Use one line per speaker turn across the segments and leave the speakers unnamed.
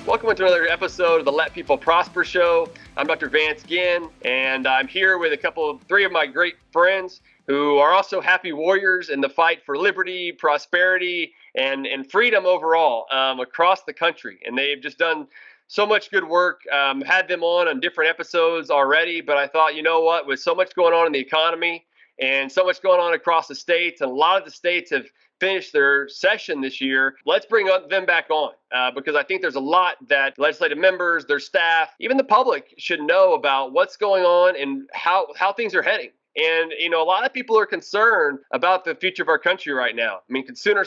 Welcome to another episode of the Let People Prosper Show. I'm Dr. Vance Ginn, and I'm here with three of my great friends who are also happy warriors in the fight for liberty, prosperity, and freedom overall across the country. And they've just done so much good work. Had them on different episodes already, but I thought, you know what, with so much going on in the economy and so much going on across the states, and a lot of the states have finished their session this year, let's bring them back on because I think there's a lot that legislative members, their staff, even the public should know about what's going on and how things are heading. And, you know, a lot of people are concerned about the future of our country right now. I mean, consumer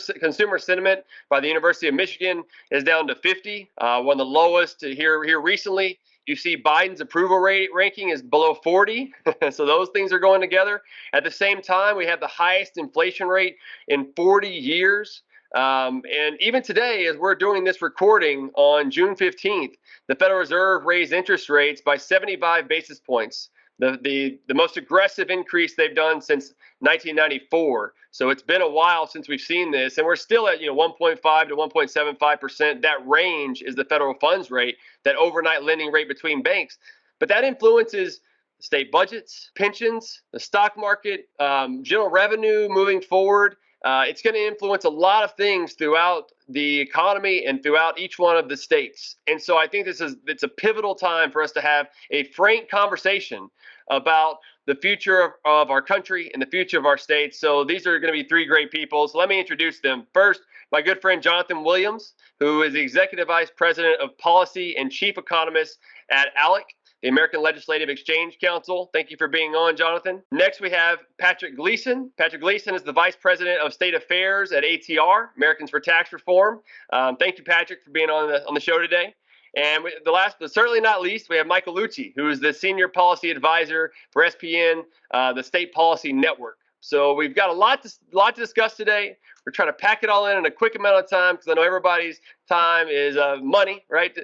sentiment by the University of Michigan is down to 50, one of the lowest here recently. You see Biden's approval rate ranking is below 40. So those things are going together. At the same time, we have the highest inflation rate in 40 years. And even today, as we're doing this recording on June 15th, the Federal Reserve raised interest rates by 75 basis points. The most aggressive increase they've done since 1994. So it's been a while since we've seen this, and we're still at 1.5 to 1.75%. That range is the federal funds rate, that overnight lending rate between banks. But that influences state budgets, pensions, the stock market, general revenue moving forward. It's going to influence a lot of things throughout the economy and throughout each one of the states. And so I think it's a pivotal time for us to have a frank conversation about the future of our country and the future of our states. So these are going to be three great people. So let me introduce them. First, my good friend Jonathan Williams, who is the Executive Vice President of Policy and Chief Economist at ALEC, the American Legislative Exchange Council. Thank you for being on, Jonathan. Next, we have Patrick Gleason. Patrick Gleason is the Vice President of State Affairs at ATR, Americans for Tax Reform. Thank you, Patrick, for being on the show today. And the last, but certainly not least, we have Michael Lucci, who is the Senior Policy Advisor for SPN, the State Policy Network. So we've got a lot to discuss today. We're trying to pack it all in a quick amount of time because I know everybody's time is money, right?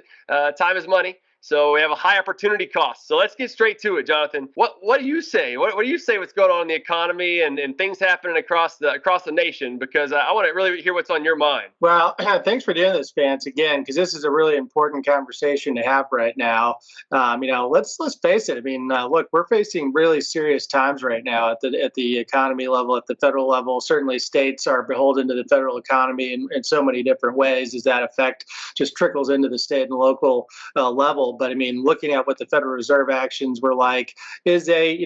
Time is money. So we have a high opportunity cost. So let's get straight to it, Jonathan. What do you say? What do you say what's going on in the economy and things happening across the nation? Because I want to really hear what's on your mind.
Well, thanks for doing this, Vance, again, because this is a really important conversation to have right now. Let's face it. I mean, look, we're facing really serious times right now at the economy level, at the federal level. Certainly, states are beholden to the federal economy in so many different ways, as that effect just trickles into the state and local level. But I mean, looking at what the Federal Reserve actions were like is a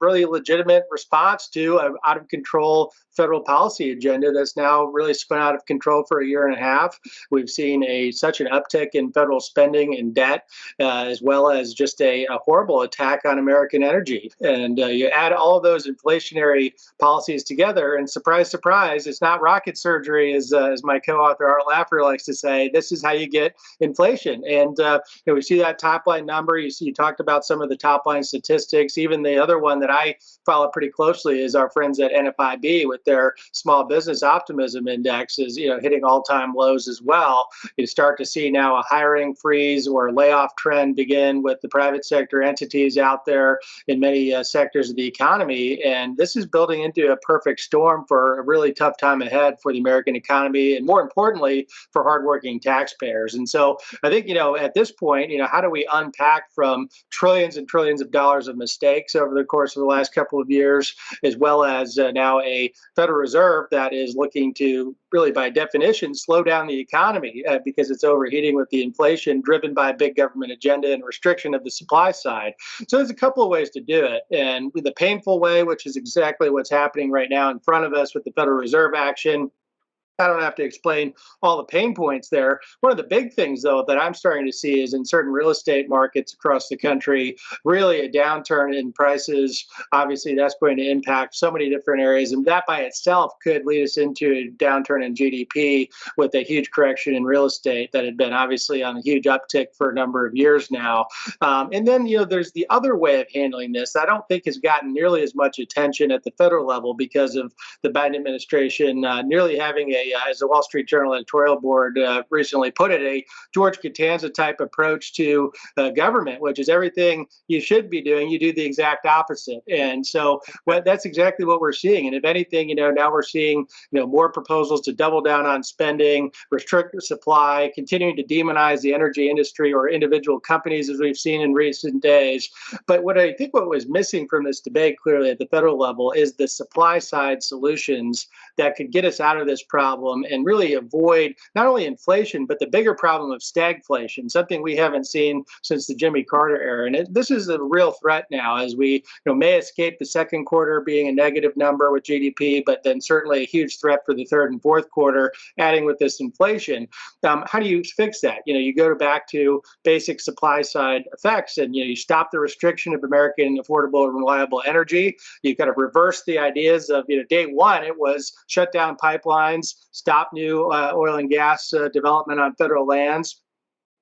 really legitimate response to an out of control federal policy agenda that's now really spun out of control for a year and a half. We've seen such an uptick in federal spending and debt, as well as just a horrible attack on American energy. And you add all of those inflationary policies together, and surprise, surprise, it's not rocket surgery, as my co-author Art Laffer likes to say. This is how you get inflation. And we see that top line number. You talked about some of the top line statistics. Even the other one that I follow pretty closely is our friends at NFIB with their small business optimism index is hitting all-time lows as well. You start to see now a hiring freeze or layoff trend begin with the private sector entities out there in many sectors of the economy. And this is building into a perfect storm for a really tough time ahead for the American economy, and more importantly, for hardworking taxpayers. And so I think, at this point, how do we unpack from trillions and trillions of dollars of mistakes over the course of the last couple of years, as well as now a Federal Reserve that is looking to really, by definition, slow down the economy because it's overheating with the inflation driven by a big government agenda and restriction of the supply side. So there's a couple of ways to do it. And the painful way, which is exactly what's happening right now in front of us with the Federal Reserve action, I don't have to explain all the pain points there. One of the big things, though, that I'm starting to see is in certain real estate markets across the country, really a downturn in prices. Obviously, that's going to impact so many different areas. And that by itself could lead us into a downturn in GDP with a huge correction in real estate that had been obviously on a huge uptick for a number of years now. And then, there's the other way of handling this that I don't think has gotten nearly as much attention at the federal level because of the Biden administration nearly having a as the Wall Street Journal editorial board recently put it, a George Costanza type approach to government, which is everything you should be doing, you do the exact opposite. And so that's exactly what we're seeing. And if anything, now we're seeing more proposals to double down on spending, restrict supply, continuing to demonize the energy industry or individual companies, as we've seen in recent days. But what I think what was missing from this debate clearly at the federal level is the supply side solutions that could get us out of this problem and really avoid not only inflation, but the bigger problem of stagflation, something we haven't seen since the Jimmy Carter era. And this is a real threat now, as we may escape the second quarter being a negative number with GDP, but then certainly a huge threat for the third and fourth quarter, adding with this inflation. How do you fix that? You go back to basic supply side effects, and you stop the restriction of American affordable and reliable energy. You kind of reverse the ideas of day one, it was shut down pipelines, stop new oil and gas development on federal lands.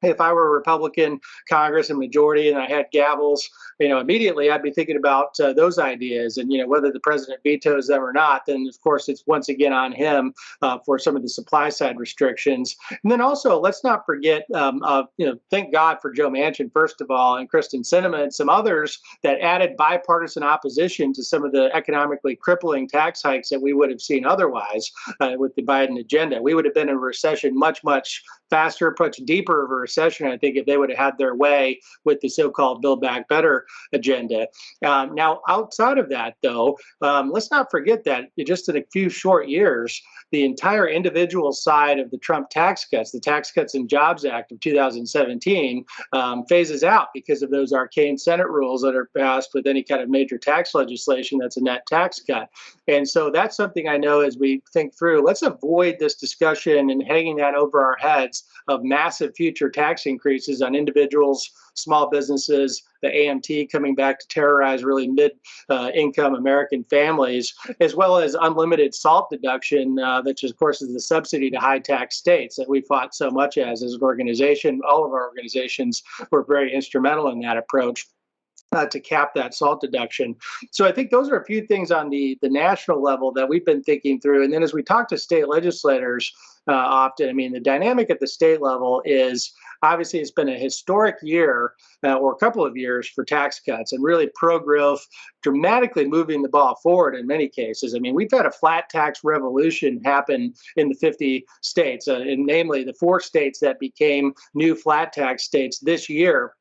If I were a Republican Congress and majority and I had gavels, immediately I'd be thinking about those ideas, and whether the president vetoes them or not, then of course it's once again on him for some of the supply side restrictions. And then also, let's not forget, thank God for Joe Manchin first of all, and Kristen Sinema and some others that added bipartisan opposition to some of the economically crippling tax hikes that we would have seen otherwise with the Biden agenda. We would have been in a recession much faster, much deeper of a recession, I think, if they would have had their way with the so-called Build Back Better agenda. Now, outside of that, though, let's not forget that just in a few short years, the entire individual side of the Trump tax cuts, the Tax Cuts and Jobs Act of 2017, phases out because of those arcane Senate rules that are passed with any kind of major tax legislation that's a net tax cut. And so that's something I know as we think through, let's avoid this discussion and hanging that over our heads of massive future tax increases on individuals, small businesses, the AMT coming back to terrorize really mid-income American families, as well as unlimited SALT deduction, which of course is the subsidy to high tax states that we fought so much as an organization. All of our organizations were very instrumental in that approach. To cap that SALT deduction. So I think those are a few things on the national level that we've been thinking through. And then as we talk to state legislators often, the dynamic at the state level is obviously it's been a historic year or a couple of years for tax cuts and really pro-growth, dramatically moving the ball forward in many cases. We've had a flat tax revolution happen in the 50 states, and namely the 4 states that became new flat tax states this year.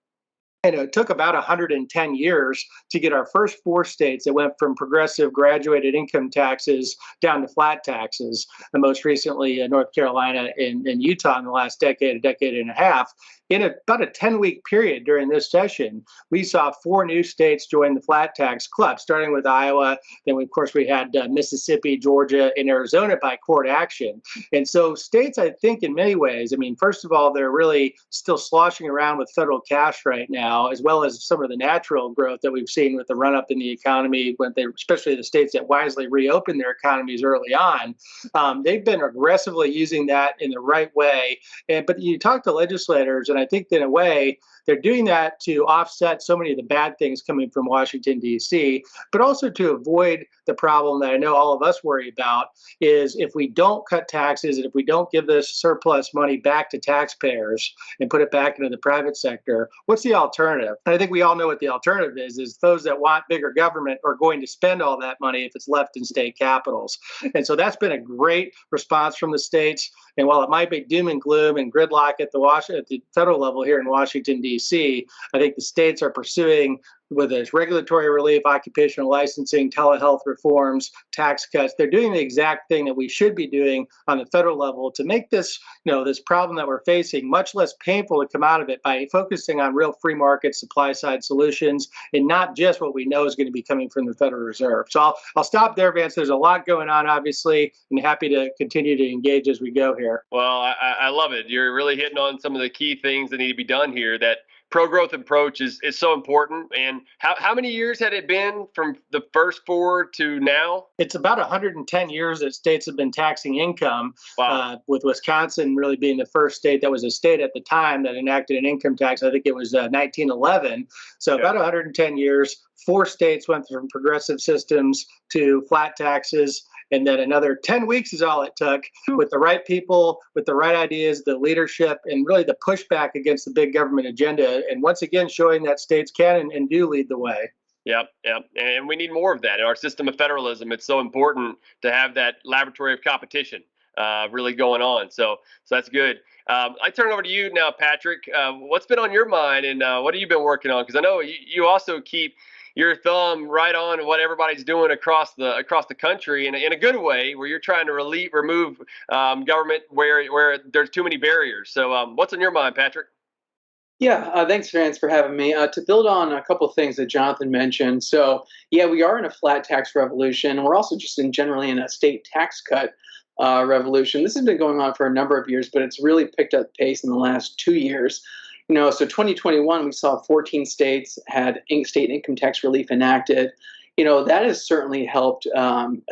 And it took about 110 years to get our first 4 states that went from progressive graduated income taxes down to flat taxes, and most recently North Carolina and Utah in the last a decade and a half. In about a 10-week period during this session, we saw 4 new states join the flat tax club, starting with Iowa. Then, of course, we had Mississippi, Georgia, and Arizona by court action. And so states, I think, in many ways, first of all, they're really still sloshing around with federal cash right now, as well as some of the natural growth that we've seen with the run-up in the economy, especially the states that wisely reopened their economies early on. They've been aggressively using that in the right way. But you talk to legislators, and I think that in a way, they're doing that to offset so many of the bad things coming from Washington, D.C., but also to avoid the problem that I know all of us worry about is if we don't cut taxes and if we don't give this surplus money back to taxpayers and put it back into the private sector, what's the alternative? And I think we all know what the alternative is those that want bigger government are going to spend all that money if it's left in state capitals. And so that's been a great response from the states. And while it might be doom and gloom and gridlock at the federal level here in Washington, D.C., I think the states are pursuing, whether it's regulatory relief, occupational licensing, telehealth reforms, tax cuts, they're doing the exact thing that we should be doing on the federal level to make this, this problem that we're facing much less painful to come out of it by focusing on real free market supply side solutions and not just what we know is going to be coming from the Federal Reserve. So I'll stop there, Vance. There's a lot going on, obviously, and happy to continue to engage as we go here.
Well, I love it. You're really hitting on some of the key things that need to be done here. That pro-growth approach is so important. And how many years had it been from the first 4 to now?
It's about 110 years that states have been taxing income, with Wisconsin really being the first state that was a state at the time that enacted an income tax. I think it was 1911. So about 110 years. 4 states went from progressive systems to flat taxes. And then another 10 weeks is all it took with the right people, with the right ideas, the leadership, and really the pushback against the big government agenda. And once again, showing that states can and do lead the way.
Yep, yep. And we need more of that in our system of federalism. It's so important to have that laboratory of competition really going on. So that's good. I turn it over to you now, Patrick. What's been on your mind, and what have you been working on? Because I know you also keep your thumb right on what everybody's doing across the country in a good way, where you're trying to remove government where there's too many barriers. So what's on your mind, Patrick?
Yeah, thanks, Vance, for having me. To build on a couple of things that Jonathan mentioned, so yeah, we are in a flat tax revolution. We're also just generally in a state tax cut revolution. This has been going on for a number of years, but it's really picked up pace in the last 2 years. So 2021, we saw 14 states had state income tax relief enacted. That has certainly helped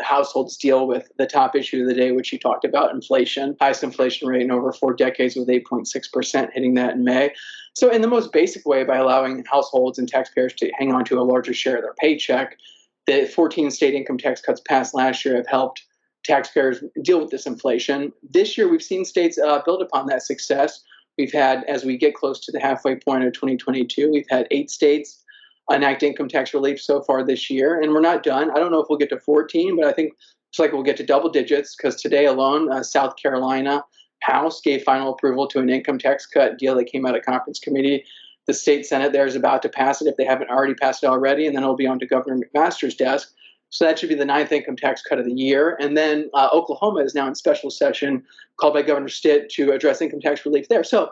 households deal with the top issue of the day, which you talked about, inflation, highest inflation rate in over 4 decades with 8.6% hitting that in May. So in the most basic way, by allowing households and taxpayers to hang on to a larger share of their paycheck, the 14 state income tax cuts passed last year have helped taxpayers deal with this inflation. This year, we've seen states build upon that success. We've had, as we get close to the halfway point of 2022, we've had 8 states enact income tax relief so far this year, and we're not done. I don't know if we'll get to 14, but I think it's like we'll get to double digits, because today alone, South Carolina House gave final approval to an income tax cut deal that came out of conference committee. The state Senate there is about to pass it, if they haven't already passed it already, and then it'll be on to Governor McMaster's desk. So that should be the 9th income tax cut of the year. And then Oklahoma is now in special session called by Governor Stitt to address income tax relief there. So,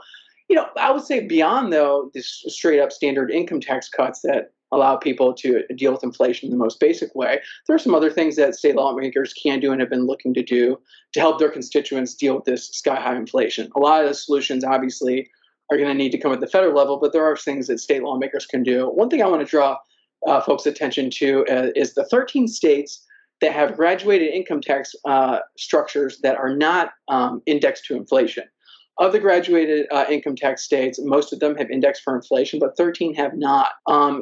I would say beyond, though, this straight up standard income tax cuts that allow people to deal with inflation in the most basic way, there are some other things that state lawmakers can do and have been looking to do to help their constituents deal with this sky high inflation. A lot of the solutions, obviously, are going to need to come at the federal level, but there are things that state lawmakers can do. One thing I want to draw folks' attention to is the 13 states that have graduated income tax structures that are not indexed to inflation. Of the graduated income tax states, most of them have indexed for inflation, but 13 have not.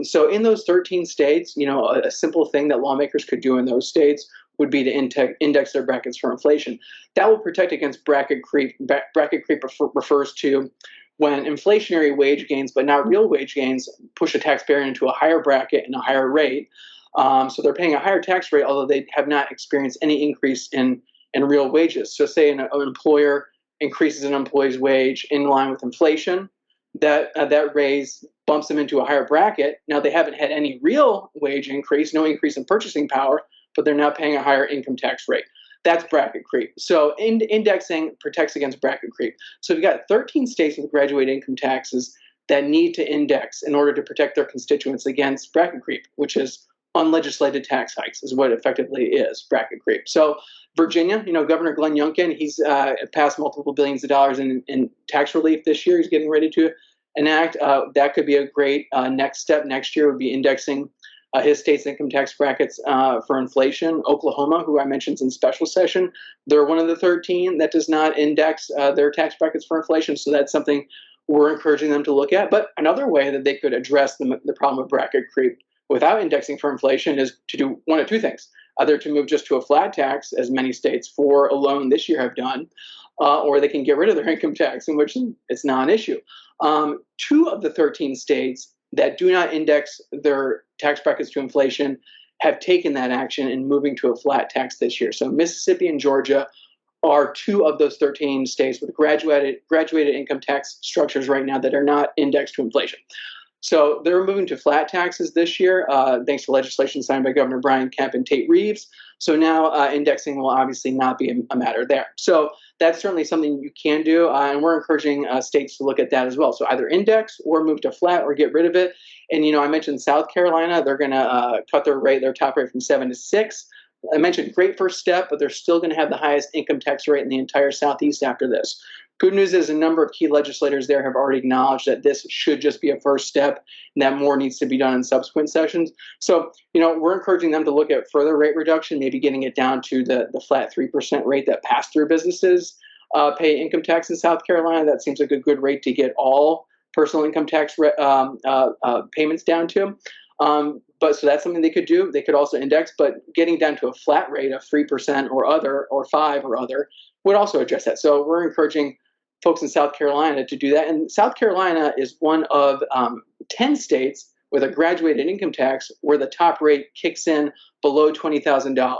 So in those 13 states, a simple thing that lawmakers could do in those states would be to index their brackets for inflation. That will protect against bracket creep. Bracket creep refers to when inflationary wage gains, but not real wage gains, push a taxpayer into a higher bracket and a higher rate. So they're paying a higher tax rate, although they have not experienced any increase in real wages. So say an employer increases an employee's wage in line with inflation, that raise bumps them into a higher bracket. Now they haven't had any real wage increase, no increase in purchasing power, but they're now paying a higher income tax rate. That's bracket creep. So indexing protects against bracket creep. So we've got 13 states with graduated income taxes that need to index in order to protect their constituents against bracket creep, which is unlegislated tax hikes, is what it effectively is, bracket creep. So Virginia, Governor Glenn Youngkin, he's passed multiple billions of dollars in tax relief this year. He's getting ready to enact. That could be a great next step. Next year would be indexing his state's income tax brackets for inflation. Oklahoma, who I mentioned is in special session, they're one of the 13 that does not index their tax brackets for inflation. So that's something we're encouraging them to look at. But another way that they could address the problem of bracket creep without indexing for inflation is to do one of two things: either to move just to a flat tax, as many states for alone this year have done, or they can get rid of their income tax, in which it's not an issue. 2 of the 13 states that do not index their tax brackets to inflation have taken that action in moving to a flat tax this year. So Mississippi and Georgia are 2 of those 13 states with graduated income tax structures right now that are not indexed to inflation. So they're moving to flat taxes this year, thanks to legislation signed by Governor Brian Kemp and Tate Reeves. So now indexing will obviously not be a matter there. So that's certainly something you can do, and we're encouraging states to look at that as well. So either index or move to flat or get rid of it. And I mentioned South Carolina; they're going to cut their top rate from 7 to 6. I mentioned great first step, but they're still going to have the highest income tax rate in the entire Southeast after this. Good news is a number of key legislators there have already acknowledged that this should just be a first step and that more needs to be done in subsequent sessions. So, we're encouraging them to look at further rate reduction, maybe getting it down to the flat 3% rate that pass-through businesses pay income tax in South Carolina. That seems like a good rate to get all personal income tax payments down to. But so that's something they could do. They could also index, but getting down to a flat rate of 3% or other, or 5 or other, would also address that. So we're encouraging folks in South Carolina to do that. And South Carolina is one of 10 states with a graduated income tax where the top rate kicks in below $20,000.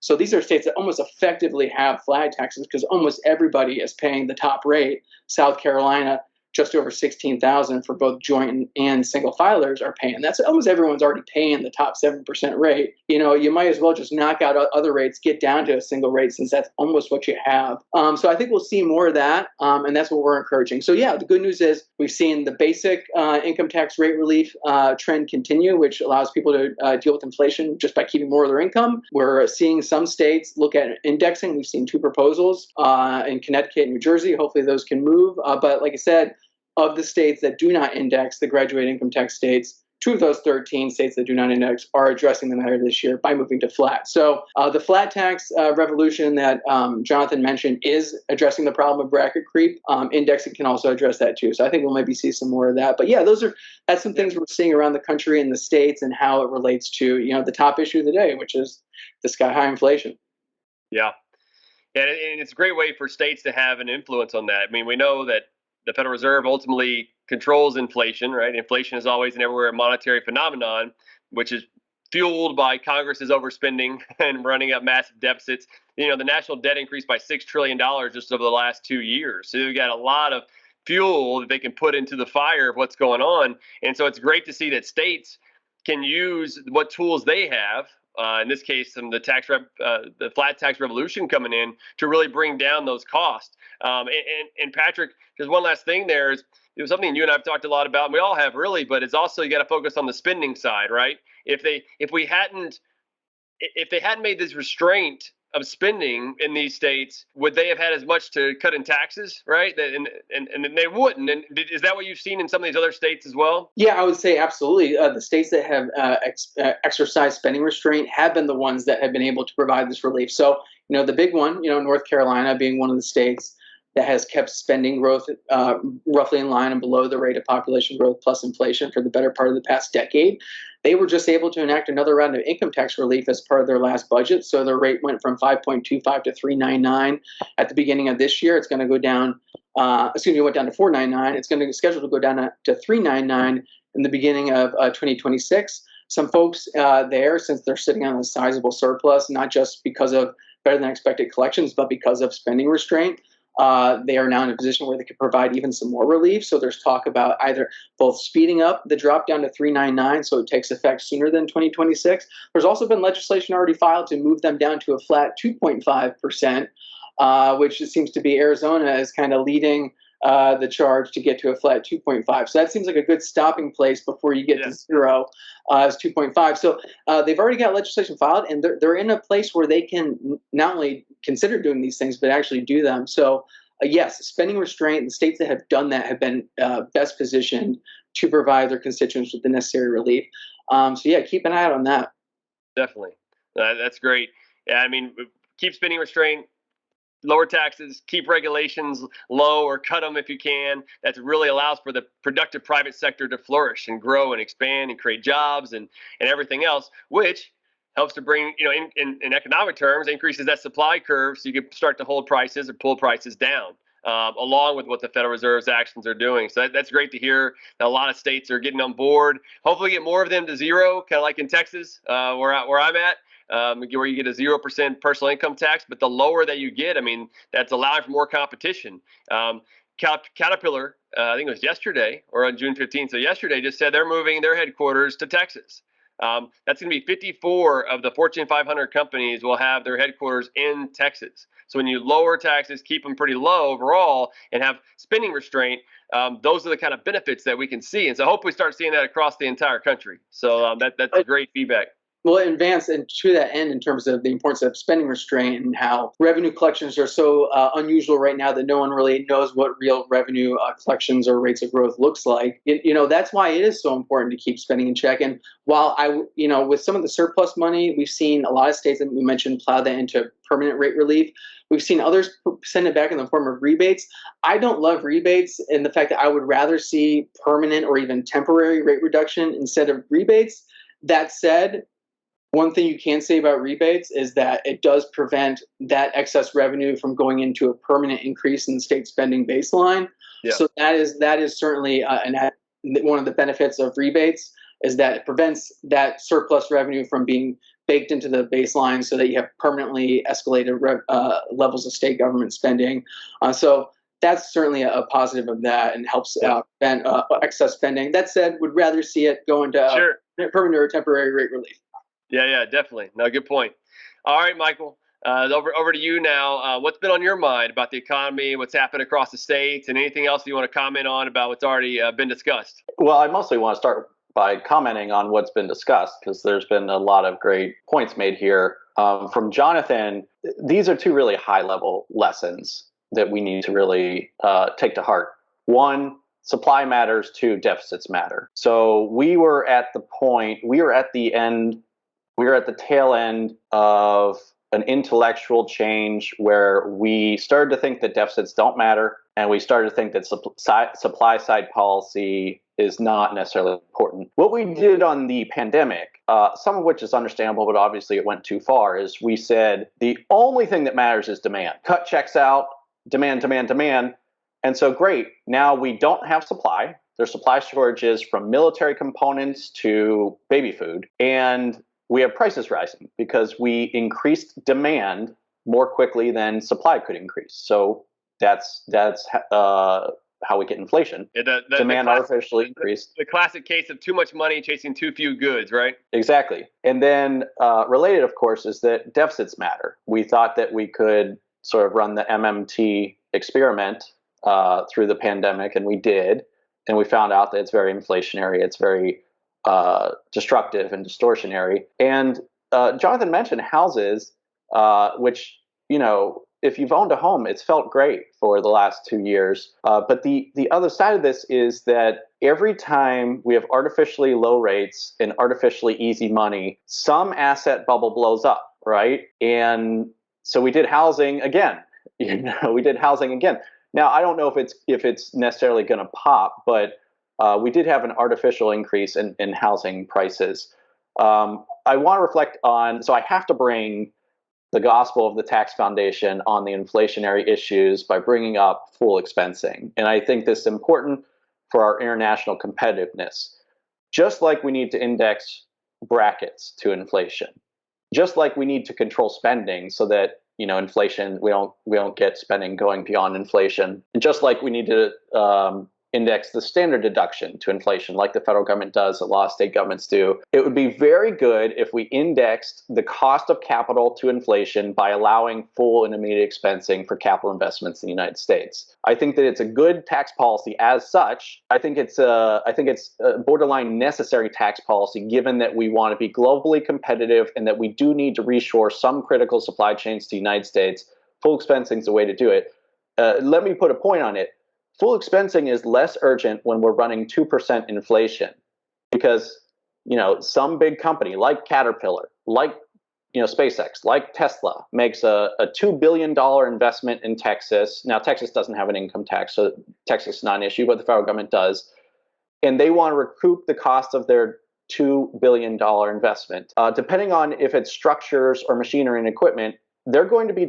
So these are states that almost effectively have flat taxes because almost everybody is paying the top rate. South Carolina, just over 16,000 for both joint and single filers are paying. That's almost everyone's already paying the top 7% rate. You might as well just knock out other rates, get down to a single rate since that's almost what you have. So I think we'll see more of that, and that's what we're encouraging. So yeah, the good news is we've seen the basic income tax rate relief trend continue, which allows people to deal with inflation just by keeping more of their income. We're seeing some states look at indexing. We've seen 2 proposals in Connecticut and New Jersey. Hopefully those can move. But like I said, of the states that do not index, the graduated income tax states, 2 of those 13 states that do not index are addressing the matter this year by moving to flat. So the flat tax revolution that Jonathan mentioned is addressing the problem of bracket creep. Indexing can also address that too. So I think we'll maybe see some more of that. But yeah, that's some things we're seeing around the country and the states and how it relates to the top issue of the day, which is the sky high inflation.
Yeah, and it's a great way for states to have an influence on that. I mean, we know that the Federal Reserve ultimately controls inflation, right? Inflation is always and everywhere a monetary phenomenon, which is fueled by Congress's overspending and running up massive deficits. The national debt increased by $6 trillion just over the last 2 years. So you've got a lot of fuel that they can put into the fire of what's going on. And so it's great to see that states can use what tools they have. In this case, the flat tax revolution coming in to really bring down those costs. And Patrick, there's one last thing there is it was something you and I've talked a lot about, and we all have really, but it's also you got to focus on the spending side, right? If they hadn't made this restraint of spending in these states, would they have had as much to cut in taxes, right? And they wouldn't. And is that what you've seen in some of these other states as well?
Yeah, I would say absolutely. The states that have exercised spending restraint have been the ones that have been able to provide this relief. So, the big one, North Carolina being one of the states that has kept spending growth roughly in line and below the rate of population growth plus inflation for the better part of the past decade. They were just able to enact another round of income tax relief as part of their last budget. So their rate went from 5.25 to 3.99 at the beginning of this year. It's going to go down. It went down to 4.99. It's going to be scheduled to go down to 3.99 in the beginning of 2026. Some folks there, since they're sitting on a sizable surplus, not just because of better than expected collections, but because of spending restraint, they are now in a position where they could provide even some more relief. So there's talk about either both speeding up the drop down to 3.99 so it takes effect sooner than 2026. There's also been legislation already filed to move them down to a flat 2.5%, which it seems to be Arizona is kind of leading the charge to get to a flat 2.5. So that seems like a good stopping place before you get to zero as 2.5. So they've already got legislation filed, and they're in a place where they can not only consider doing these things, but actually do them. So yes, spending restraint, the states that have done that have been best positioned to provide their constituents with the necessary relief. So yeah, keep an eye out on that.
Definitely. That's great. Yeah, I mean, keep spending restraint, lower taxes, keep regulations low or cut them if you can. That really allows for the productive private sector to flourish and grow and expand and create jobs and everything else, which helps to bring, in economic terms, increases that supply curve so you can start to hold prices or pull prices down. Along with what the Federal Reserve's actions are doing. So that's great to hear that a lot of states are getting on board. Hopefully get more of them to zero, kind of like in Texas, where I'm at. Where you get a 0% personal income tax, but the lower that you get, I mean, that's allowing for more competition. Caterpillar, I think it was yesterday or on June 15th, so yesterday just said they're moving their headquarters to Texas. That's going to be 54 of the Fortune 500 companies will have their headquarters in Texas. So when you lower taxes, keep them pretty low overall, and have spending restraint, those are the kind of benefits that we can see. And so hopefully start seeing that across the entire country. So that's great feedback.
Well, advance and to that end, in terms of the importance of spending restraint and how revenue collections are so unusual right now that no one really knows what real revenue collections or rates of growth looks like. That's why it is so important to keep spending in check. And while with some of the surplus money, we've seen a lot of states that we mentioned plow that into permanent rate relief. We've seen others send it back in the form of rebates. I don't love rebates, and the fact that I would rather see permanent or even temporary rate reduction instead of rebates. That said, one thing you can say about rebates is that it does prevent that excess revenue from going into a permanent increase in the state spending baseline.
Yeah.
So that is certainly one of the benefits of rebates, is that it prevents that surplus revenue from being baked into the baseline, so that you have permanently escalated levels of state government spending. So that's certainly a positive of that, and helps prevent excess spending. That said, would rather see it go into permanent or temporary rate relief.
Yeah, definitely. No, good point. All right, Michael, over to you now. What's been on your mind about the economy, what's happened across the states, and anything else you want to comment on about what's already been discussed?
Well, I mostly want to start by commenting on what's been discussed, because there's been a lot of great points made here. From Jonathan, these are two really high-level lessons that we need to really take to heart. One, supply matters. Two, deficits matter. So we were at the tail end of an intellectual change where we started to think that deficits don't matter, and we started to think that supply side policy is not necessarily important. What we did on the pandemic, some of which is understandable, but obviously it went too far, is we said the only thing that matters is demand. Cut checks out, demand. And so great, now we don't have supply. There's supply shortages from military components to baby food, and we have prices rising because we increased demand more quickly than supply could increase. So that's how we get inflation. Demand artificially increased.
The classic case of too much money chasing too few goods, right?
Exactly. And then related, of course, is that deficits matter. We thought that we could sort of run the MMT experiment through the pandemic, and we did. And we found out that it's very inflationary. It's very destructive and distortionary. And Jonathan mentioned houses, which, if you've owned a home, it's felt great for the last 2 years. But the other side of this is that every time we have artificially low rates and artificially easy money, some asset bubble blows up, right? And so we did housing again. Now, I don't know if it's necessarily going to pop, but we did have an artificial increase in housing prices. I want to reflect on, so I have to bring the gospel of the tax foundation on the inflationary issues by bringing up full expensing. And I think this is important for our international competitiveness. Just like we need to index brackets to inflation, just like we need to control spending so that inflation, we don't get spending going beyond inflation, and just like we need to index the standard deduction to inflation, like the federal government does, a lot of state governments do. It would be very good if we indexed the cost of capital to inflation by allowing full and immediate expensing for capital investments in the United States. I think that it's a good tax policy as such. I think it's a borderline necessary tax policy, given that we want to be globally competitive and that we do need to reshore some critical supply chains to the United States. Full expensing is the way to do it. Let me put a point on it. Full expensing is less urgent when we're running 2% inflation, because some big company like Caterpillar, like SpaceX, like Tesla, makes a $2 billion investment in Texas. Now, Texas doesn't have an income tax, so Texas is not an issue, but the federal government does. And they want to recoup the cost of their $2 billion investment. Depending on if it's structures or machinery and equipment, they're going to be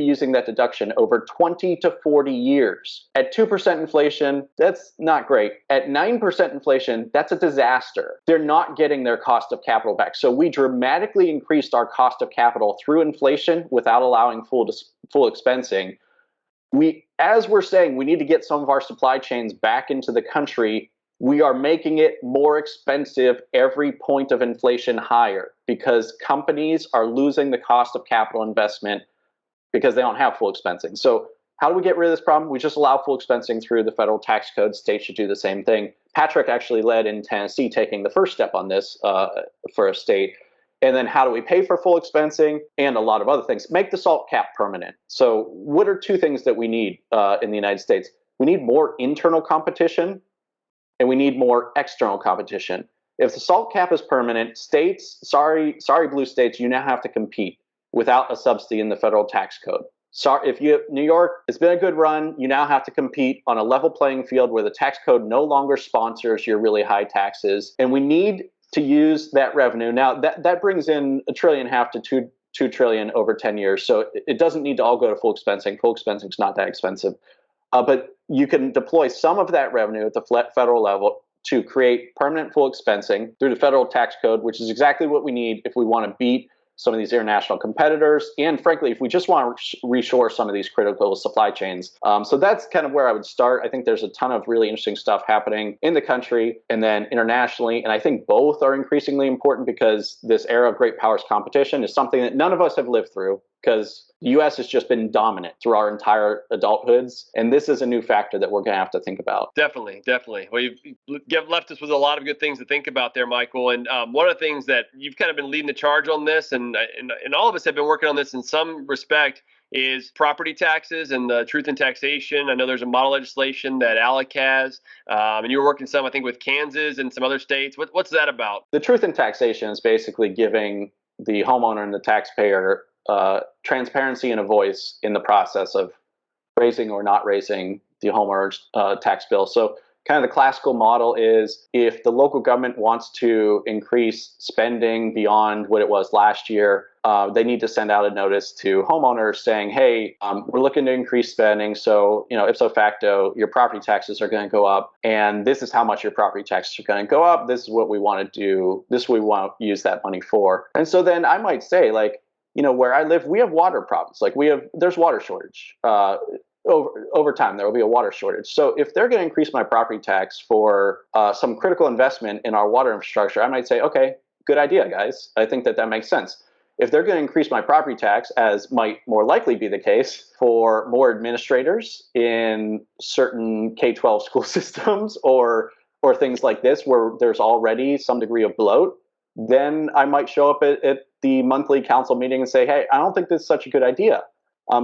using that deduction over 20 to 40 years. At 2% inflation, that's not great. At 9% inflation, that's a disaster. They're not getting their cost of capital back. So we dramatically increased our cost of capital through inflation without allowing full expensing. As we're saying, we need to get some of our supply chains back into the country. We are making it more expensive every point of inflation higher, because companies are losing the cost of capital investment because they don't have full expensing. So how do we get rid of this problem? We just allow full expensing through the federal tax code. States should do the same thing. Patrick actually led in Tennessee, taking the first step on this for a state. And then how do we pay for full expensing and a lot of other things? Make the SALT cap permanent. So what are two things that we need in the United States? We need more internal competition and we need more external competition. If the SALT cap is permanent, states, sorry blue states, you now have to compete without a subsidy in the federal tax code. Sorry, New York, it's been a good run. You now have to compete on a level playing field where the tax code no longer sponsors your really high taxes. And we need to use that revenue. Now, that brings in $1.5 trillion to $2 trillion over 10 years. So it doesn't need to all go to full expensing. Full expensing is not that expensive. But you can deploy some of that revenue at the federal level to create permanent full expensing through the federal tax code, which is exactly what we need if we want to beat some of these international competitors, and frankly, if we just want to reshore some of these critical supply chains. So that's kind of where I would start. I think there's a ton of really interesting stuff happening in the country and then internationally, and I think both are increasingly important because this era of great powers competition is something that none of us have lived through, because the U.S. has just been dominant through our entire adulthoods, and this is a new factor that we're going to have to think about.
Definitely. Well, you've left us with a lot of good things to think about there, Michael. And one of the things that you've kind of been leading the charge on this, and all of us have been working on this in some respect, is property taxes and the truth in taxation. I know there's a model legislation that ALEC has, and you were working some, I think, with Kansas and some other states. What's that about?
The truth in taxation is basically giving the homeowner and the taxpayer transparency and a voice in the process of raising or not raising the homeowner's tax bill. So kind of the classical model is if the local government wants to increase spending beyond what it was last year, they need to send out a notice to homeowners saying, hey, we're looking to increase spending. So, ipso facto, your property taxes are going to go up. And this is how much your property taxes are going to go up. This is what we want to do. This is what we want to use that money for. And so then I might say, like, where I live, we have water problems. Like there's water shortage. Over time, there will be a water shortage. So if they're going to increase my property tax for some critical investment in our water infrastructure, I might say, okay, good idea, guys. I think that makes sense. If they're going to increase my property tax, as might more likely be the case for more administrators in certain K-12 school systems or things like this, where there's already some degree of bloat, then I might show up at the monthly council meeting and say, hey, I don't think this is such a good idea.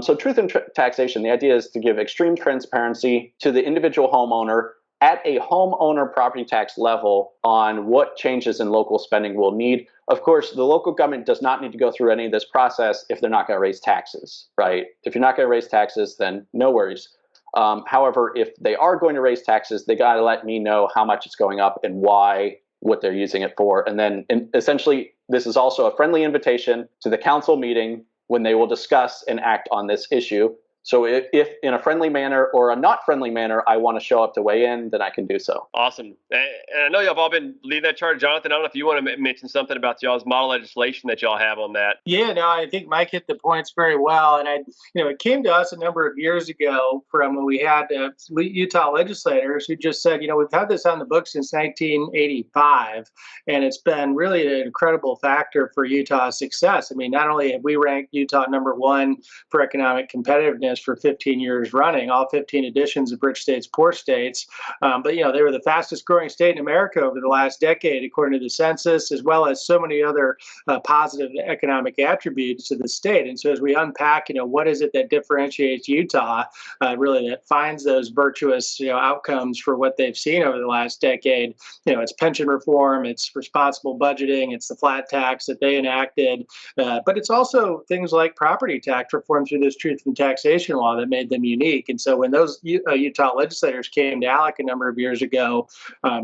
So truth in taxation, the idea is to give extreme transparency to the individual homeowner at a homeowner property tax level on what changes in local spending we'll need. Of course, the local government does not need to go through any of this process if they're not going to raise taxes, right? If you're not going to raise taxes, then no worries. However, if they are going to raise taxes, they got to let me know how much it's going up and why, what they're using it for. And then essentially, this is also a friendly invitation to the council meeting when they will discuss and act on this issue. So if in a friendly manner or a not friendly manner, I want to show up to weigh in, then I can do so.
Awesome. And I know y'all have all been leading that charge. Jonathan, I don't know if you want to mention something about y'all's model legislation that y'all have on that.
Yeah, no, I think Mike hit the points very well. And it came to us a number of years ago from when we had Utah legislators who just said, we've had this on the books since 1985, and it's been really an incredible factor for Utah's success. I mean, not only have we ranked Utah #1 for economic competitiveness for 15 years running, all 15 editions of Rich States, Poor States. But, they were the fastest growing state in America over the last decade, according to the census, as well as so many other positive economic attributes to the state. And so as we unpack, what is it that differentiates Utah, really that finds those virtuous, outcomes for what they've seen over the last decade, it's pension reform, it's responsible budgeting, it's the flat tax that they enacted, but it's also things like property tax reform through this truth in taxation law that made them unique. And so when those Utah legislators came to ALEC a number of years ago,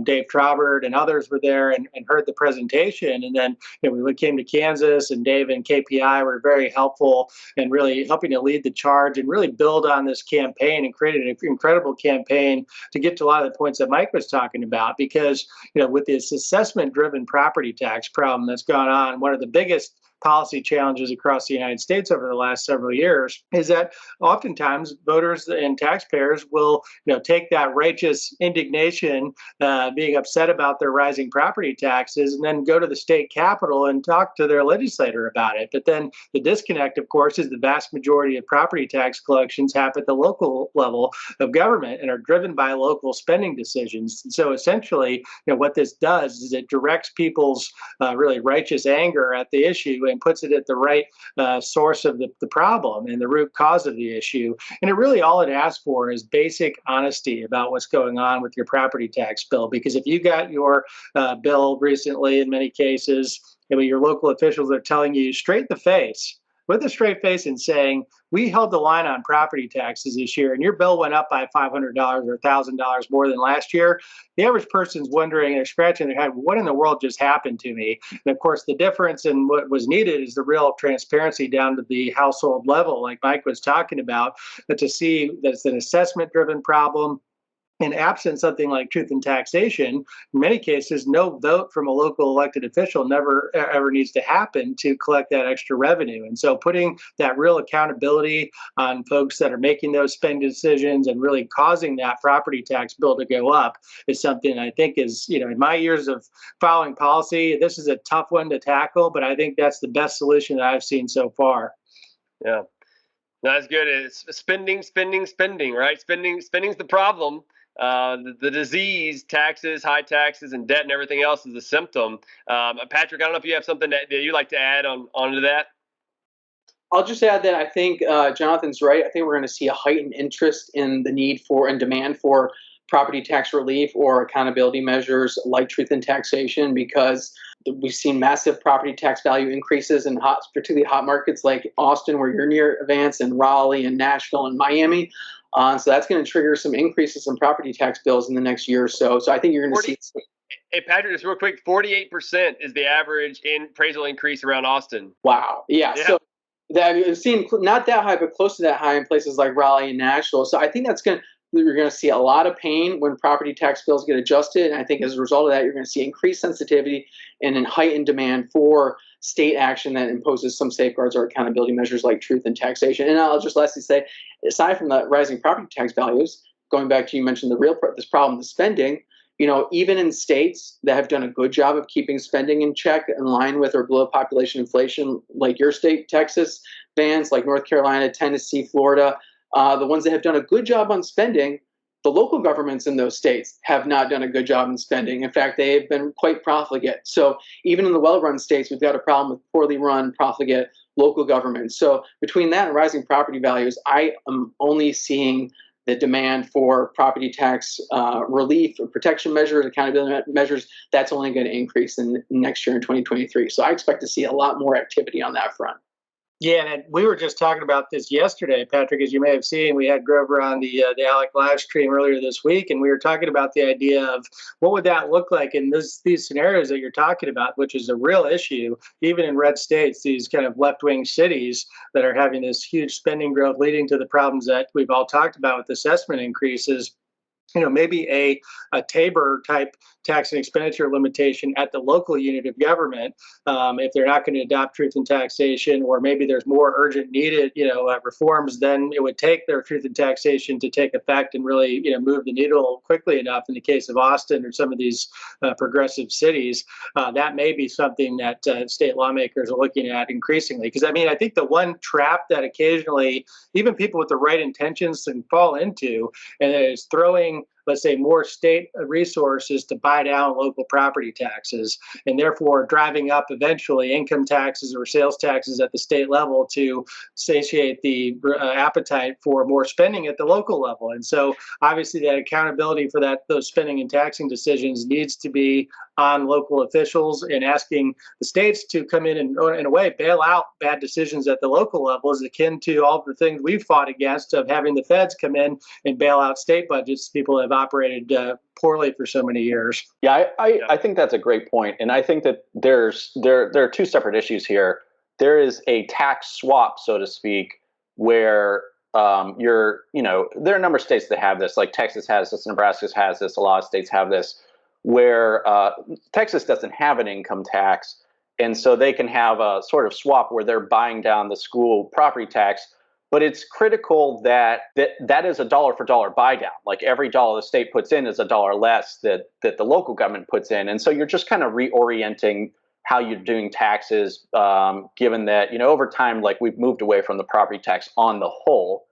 Dave Traubert and others were there and heard the presentation. And then we came to Kansas, and Dave and KPI were very helpful in really helping to lead the charge and really build on this campaign and create an incredible campaign to get to a lot of the points that Mike was talking about. Because with this assessment-driven property tax problem that's gone on, one of the biggest policy challenges across the United States over the last several years, is that oftentimes voters and taxpayers will, take that righteous indignation, being upset about their rising property taxes, and then go to the state capitol and talk to their legislator about it. But then the disconnect, of course, is the vast majority of property tax collections happen at the local level of government and are driven by local spending decisions. And so essentially, what this does is it directs people's really righteous anger at the issue and puts it at the right source of the problem and the root cause of the issue. And it really all it asks for is basic honesty about what's going on with your property tax bill. Because if you got your bill recently, in many cases, your local officials are telling you straight in the face, with a straight face, and saying, we held the line on property taxes this year and your bill went up by $500 or $1,000 more than last year, the average person's wondering and scratching their head, what in the world just happened to me? And of course, the difference in what was needed is the real transparency down to the household level, like Mike was talking about, but to see that it's an assessment-driven problem. And absent something like truth in taxation, in many cases, no vote from a local elected official never ever needs to happen to collect that extra revenue. And so putting that real accountability on folks that are making those spending decisions and really causing that property tax bill to go up is something I think is, in my years of following policy, this is a tough one to tackle, but I think that's the best solution that I've seen so far.
Yeah. No, that's good. It's spending, right? Spending's the problem. The disease, taxes, high taxes, and debt, and everything else is a symptom. Patrick, I don't know if you have something that you'd like to add onto that.
I'll just add that I think Jonathan's right. I think we're going to see a heightened interest in the need for and demand for property tax relief or accountability measures like truth in taxation, because we've seen massive property tax value increases in particularly hot markets like Austin, where you're near, Vance, and Raleigh and Nashville and Miami. So that's going to trigger some increases in property tax bills in the next year or so. So I think you're going to see.
Hey, Patrick, just real quick, 48% is the average appraisal increase around Austin.
Wow. Yeah. So I've seen not that high, but close to that high in places like Raleigh and Nashville. So I think you're going to see a lot of pain when property tax bills get adjusted. And I think as a result of that, you're going to see increased sensitivity and a heightened demand for state action that imposes some safeguards or accountability measures like truth in taxation. And I'll just lastly say, aside from the rising property tax values, going back to you mentioned this problem of spending, even in states that have done a good job of keeping spending in check, in line with or below population inflation, like your state, Texas, Vance, like North Carolina, Tennessee, Florida, the ones that have done a good job on spending, the local governments in those states have not done a good job in spending. In fact, they have been quite profligate. So even in the well-run states, we've got a problem with poorly run, profligate local governments. So between that and rising property values, I am only seeing the demand for property tax relief or protection measures, accountability measures, that's only going to increase in next year in 2023. So I expect to see a lot more activity on that front.
Yeah, and we were just talking about this yesterday, Patrick. As you may have seen, we had Grover on the ALEC live stream earlier this week, and we were talking about the idea of what would that look like in these scenarios that you're talking about, which is a real issue, even in red states, these kind of left-wing cities that are having this huge spending growth leading to the problems that we've all talked about with assessment increases. Maybe a Tabor type tax and expenditure limitation at the local unit of government, if they're not going to adopt truth in taxation, or maybe there's more urgent needed, reforms, then it would take their truth in taxation to take effect and really, move the needle quickly enough. In the case of Austin or some of these progressive cities, that may be something that state lawmakers are looking at increasingly. Because I think the one trap that occasionally even people with the right intentions can fall into, and it is throwing, let's say, more state resources to buy down local property taxes, and therefore driving up eventually income taxes or sales taxes at the state level to satiate the appetite for more spending at the local level. And so obviously that accountability for those spending and taxing decisions needs to be on local officials, and asking the states to come in and, in a way, bail out bad decisions at the local level is akin to all the things we've fought against of having the feds come in and bail out state budgets. People have operated poorly for so many years.
Yeah, I think that's a great point. And I think that there are two separate issues here. There is a tax swap, so to speak, where there are a number of states that have this, like Texas has this, Nebraska has this, a lot of states have this, where Texas doesn't have an income tax, And so they can have a sort of swap where they're buying down the school property tax. But it's critical that is a dollar for dollar buy down. Like every dollar the state puts in is a dollar less that the local government puts in. And so you're just kind of reorienting how you're doing taxes, given that, over time, like we've moved away from the property tax on the whole,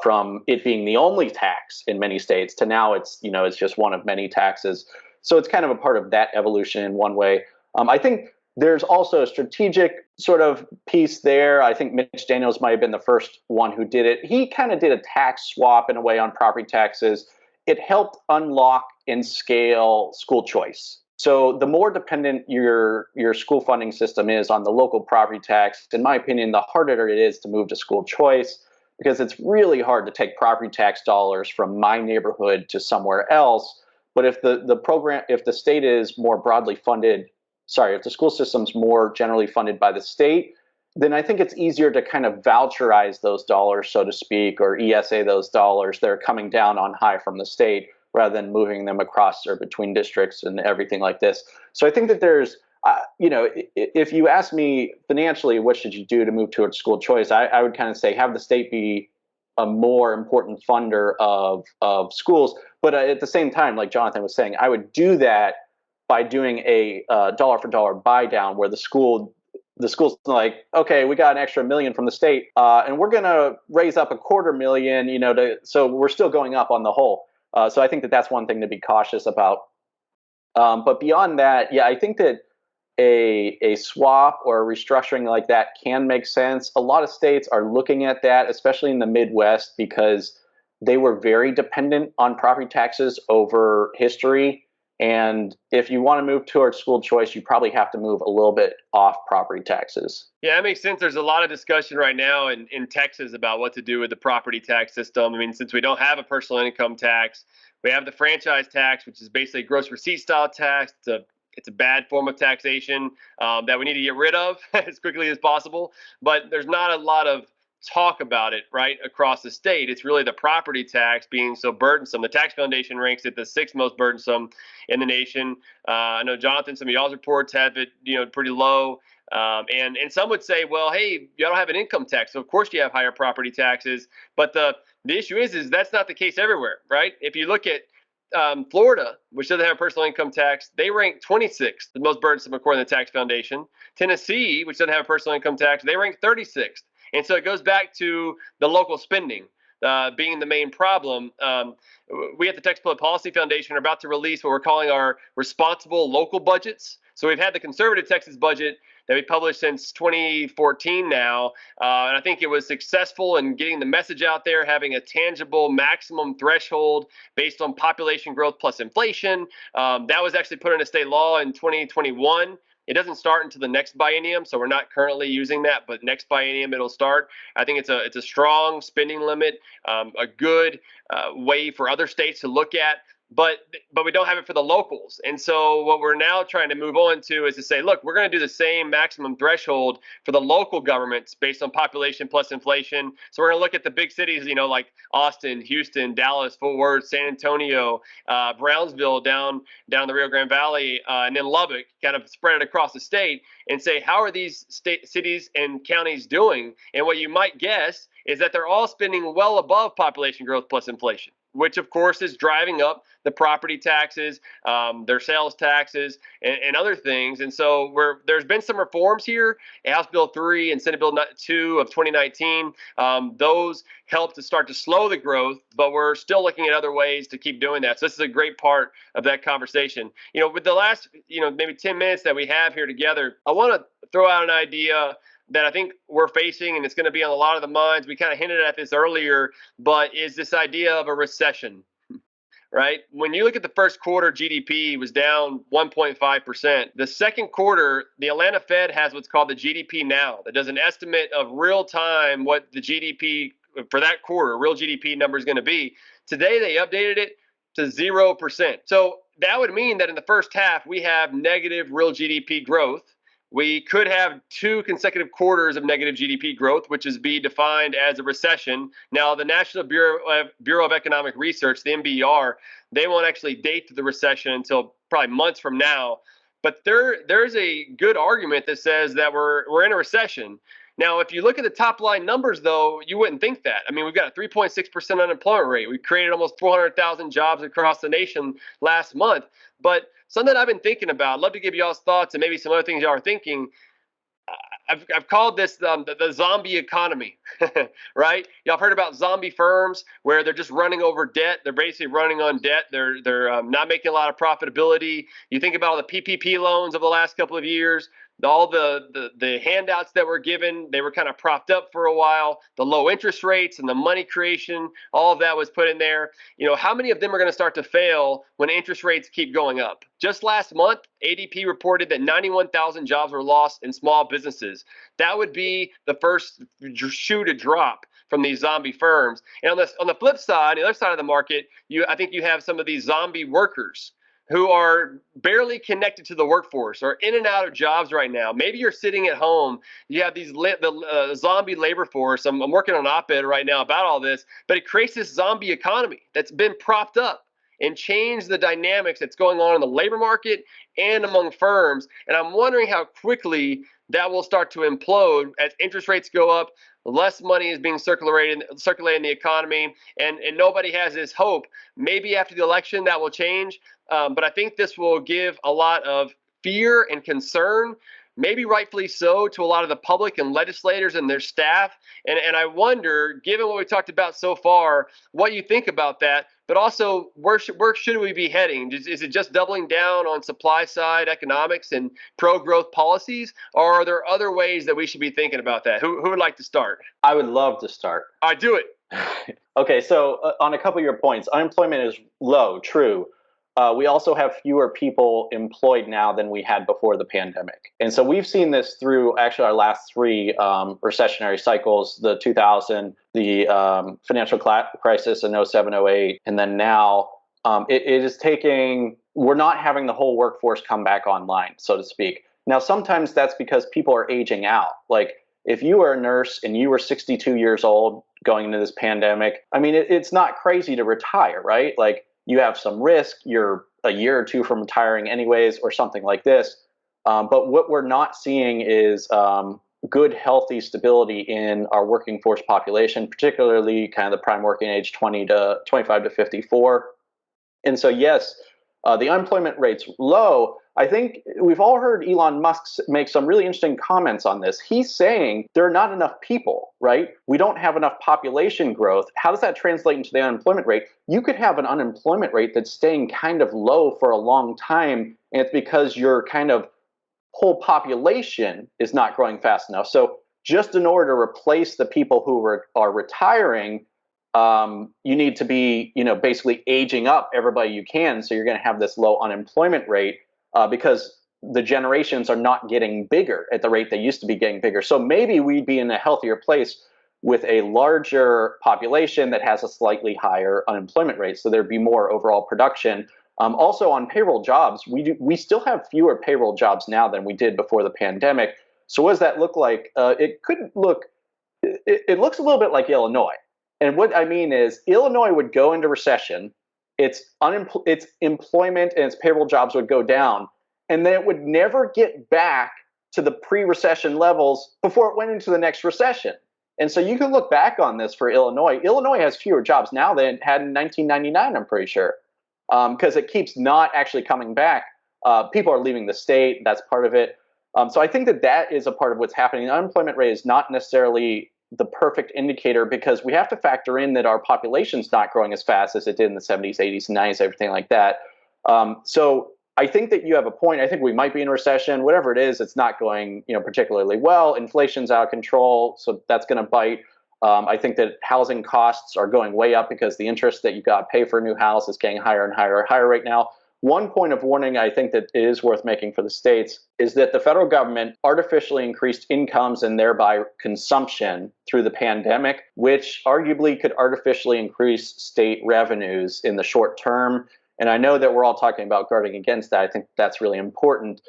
from it being the only tax in many states to now it's just one of many taxes. So it's kind of a part of that evolution in one way. I think there's also a strategic sort of piece there. I think Mitch Daniels might have been the first one who did it. He kind of did a tax swap in a way on property taxes. It helped unlock and scale school choice. So the more dependent your school funding system is on the local property tax, in my opinion, the harder it is to move to school choice, because it's really hard to take property tax dollars from my neighborhood to somewhere else. But if the state is more broadly funded, if the school system's more generally funded by the state, then I think it's easier to kind of voucherize those dollars, so to speak, or ESA those dollars that are coming down on high from the state, rather than moving them across or between districts and everything like this. So I think that there's, if you ask me financially, what should you do to move towards school choice, I would kind of say have the state be a more important funder of schools. But at the same time, like Jonathan was saying, I would do that by doing a dollar for dollar buy down, where the school's like, okay, we got an extra $1 million from the state, and we're going to raise up $250,000, so we're still going up on the whole. So I think that that's one thing to be cautious about. But beyond that, yeah, I think that a swap or a restructuring like that can make sense. A lot of states are looking at that, especially in the Midwest, because they were very dependent on property taxes over history. And if you want to move towards school choice, you probably have to move a little bit off property taxes.
Yeah, that makes sense. There's a lot of discussion right now in Texas about what to do with the property tax system. I mean, since we don't have a personal income tax, we have the franchise tax, which is basically a gross receipt style tax. It's a bad form of taxation that we need to get rid of as quickly as possible. But there's not a lot of talk about it right across the state. It's really the property tax being so burdensome. The Tax Foundation ranks it the sixth most burdensome in the nation. I know, Jonathan, some of y'all's reports have it pretty low. And some would say, well, hey, you don't have an income tax, so of course you have higher property taxes. But the issue is that's not the case everywhere, right? If you look at Florida, which doesn't have a personal income tax, they rank 26th, the most burdensome according to the Tax Foundation. Tennessee, which doesn't have a personal income tax, they rank 36th. And so it goes back to the local spending being the main problem. We at the Texas Public Policy Foundation are about to release what we're calling our responsible local budgets. So we've had the conservative Texas budget that we published since 2014 now. And I think it was successful in getting the message out there, having a tangible maximum threshold based on population growth plus inflation. That was actually put into state law in 2021. It doesn't start until the next biennium, so we're not currently using that, but next biennium it'll start. I think it's a strong spending limit, a good way for other states to look at. But we don't have it for the locals. And so what we're now trying to move on to is to say, look, we're going to do the same maximum threshold for the local governments based on population plus inflation. So we're going to look at the big cities, like Austin, Houston, Dallas, Fort Worth, San Antonio, Brownsville, down the Rio Grande Valley, and then Lubbock, kind of spread it across the state and say, how are these cities and counties doing? And what you might guess is that they're all spending well above population growth plus inflation, which of course is driving up the property taxes, their sales taxes, and other things. And so there's been some reforms here, House Bill 3 and Senate Bill 2 of 2019. Those help to start to slow the growth, but we're still looking at other ways to keep doing that. So this is a great part of that conversation. With the last, maybe 10 minutes that we have here together, I want to throw out an idea that I think we're facing, and it's going to be on a lot of the minds. We kind of hinted at this earlier, but is this idea of a recession, right? When you look at the first quarter, GDP was down 1.5%. The second quarter, the Atlanta Fed has what's called the GDP Now. That does an estimate of real time what the GDP for that quarter, real GDP number is going to be. Today, they updated it to 0%. So that would mean that in the first half, we have negative real GDP growth. We could have 2 consecutive quarters of negative GDP growth, which is defined as a recession. Now, the National Bureau of Economic Research, the NBER, they won't actually date the recession until probably months from now. But there's a good argument that says that we're in a recession. Now, if you look at the top line numbers, though, you wouldn't think that. I mean, we've got a 3.6% unemployment rate. We created almost 400,000 jobs across the nation last month. But something I've been thinking about, I'd love to give y'all's thoughts and maybe some other things y'all are thinking. I've called this the zombie economy, right? Y'all have heard about zombie firms where they're just running over debt. They're basically running on debt. They're not making a lot of profitability. You think about all the PPP loans over the last couple of years, all the handouts that were given, they were kind of propped up for a while. The low interest rates and the money creation, all of that was put in there. How many of them are going to start to fail when interest rates keep going up? Just last month, ADP reported that 91,000 jobs were lost in small businesses. That would be the first shoe to drop from these zombie firms. And on the flip side, the other side of the market, I think you have some of these zombie workers who are barely connected to the workforce or in and out of jobs right now. Maybe you're sitting at home. You have the zombie labor force. I'm working on an op-ed right now about all this, but it creates this zombie economy that's been propped up and changed the dynamics that's going on in the labor market and among firms. And I'm wondering how quickly that will start to implode as interest rates go up, less money is being circulated in the economy, and nobody has this hope. Maybe after the election that will change, but I think this will give a lot of fear and concern, maybe rightfully so, to a lot of the public and legislators and their staff. And I wonder, given what we talked about so far, what you think about that, but also where should we be heading? Is it just doubling down on supply side economics and pro-growth policies, or are there other ways that we should be thinking about that? Who would like to start?
I would love to start.
All right, do it.
Okay, so on a couple of your points, unemployment is low, true. We also have fewer people employed now than we had before the pandemic. And so we've seen this through actually our last three recessionary cycles, the 2000, the financial crisis in 07, 08, and then now it is taking, we're not having the whole workforce come back online, so to speak. Now, sometimes that's because people are aging out. Like if you were a nurse and you were 62 years old going into this pandemic, I mean, it's not crazy to retire, right? Like, you have some risk, you're a year or two from retiring anyways, or something like this. But what we're not seeing is good, healthy stability in our working force population, particularly kind of the prime working age 25 to 54. And so, yes, the unemployment rate's low. I think we've all heard Elon Musk make some really interesting comments on this. He's saying there are not enough people, right? We don't have enough population growth. How does that translate into the unemployment rate? You could have an unemployment rate that's staying kind of low for a long time, and it's because your kind of whole population is not growing fast enough. So just in order to replace the people who are retiring, you need to be, basically aging up everybody you can. So you're going to have this low unemployment rate. Because the generations are not getting bigger at the rate they used to be getting bigger. So maybe we'd be in a healthier place with a larger population that has a slightly higher unemployment rate. So there'd be more overall production. Also on payroll jobs, we still have fewer payroll jobs now than we did before the pandemic. So what does that look like? It looks a little bit like Illinois. And what I mean is Illinois would go into recession. Its employment and its payroll jobs would go down, and then it would never get back to the pre-recession levels before it went into the next recession. And so you can look back on this for Illinois. Illinois has fewer jobs now than it had in 1999, I'm pretty sure, because it keeps not actually coming back. People are leaving the state. That's part of it. So I think that is a part of what's happening. The unemployment rate is not necessarily the perfect indicator because we have to factor in that our population's not growing as fast as it did in the 70s, 80s, and 90s, everything like that. So I think that you have a point. I think we might be in a recession. Whatever it is, it's not going particularly well. Inflation's out of control, so that's going to bite. I think that housing costs are going way up because the interest that you got to pay for a new house is getting higher and higher and higher right now. One point of warning I think that is worth making for the states is that the federal government artificially increased incomes and thereby consumption through the pandemic, which arguably could artificially increase state revenues in the short term. And I know that we're all talking about guarding against that. I think that's really important.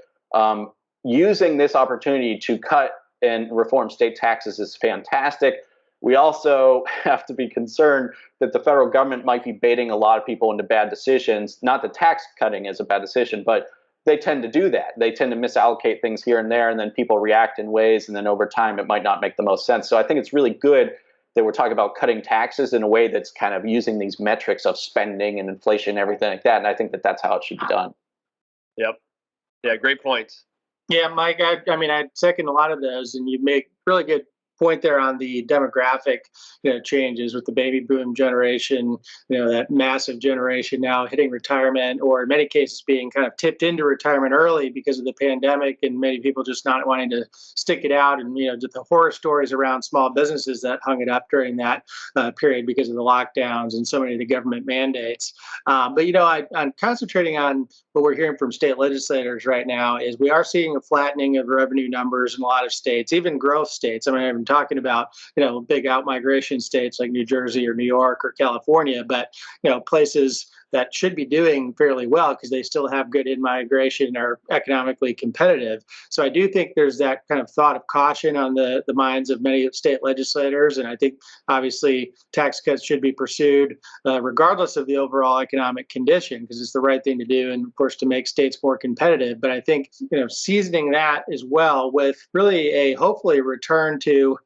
Using this opportunity to cut and reform state taxes is fantastic. We also have to be concerned that the federal government might be baiting a lot of people into bad decisions. Not that tax cutting is a bad decision, but they tend to do that. They tend to misallocate things here and there, and then people react in ways, and then over time it might not make the most sense. So I think it's really good that we're talking about cutting taxes in a way that's kind of using these metrics of spending and inflation and everything like that. And I think that that's how it should be done.
Yep. Yeah, great points.
Yeah, Mike, I mean, I second a lot of those, and you make really good point there on the demographic, changes with the baby boom generation, that massive generation now hitting retirement, or in many cases being kind of tipped into retirement early because of the pandemic, and many people just not wanting to stick it out, and just the horror stories around small businesses that hung it up during that period because of the lockdowns and so many of the government mandates. But I'm concentrating on what we're hearing from state legislators right now is we are seeing a flattening of revenue numbers in a lot of states, even growth states. I mean, I'm talking about, big out-migration states like New Jersey or New York or California, but, places that should be doing fairly well because they still have good in-migration and are economically competitive. So I do think there's that kind of thought of caution on the minds of many state legislators. And I think, obviously, tax cuts should be pursued regardless of the overall economic condition because it's the right thing to do and, of course, to make states more competitive. But I think, seasoning that as well with really a hopefully return to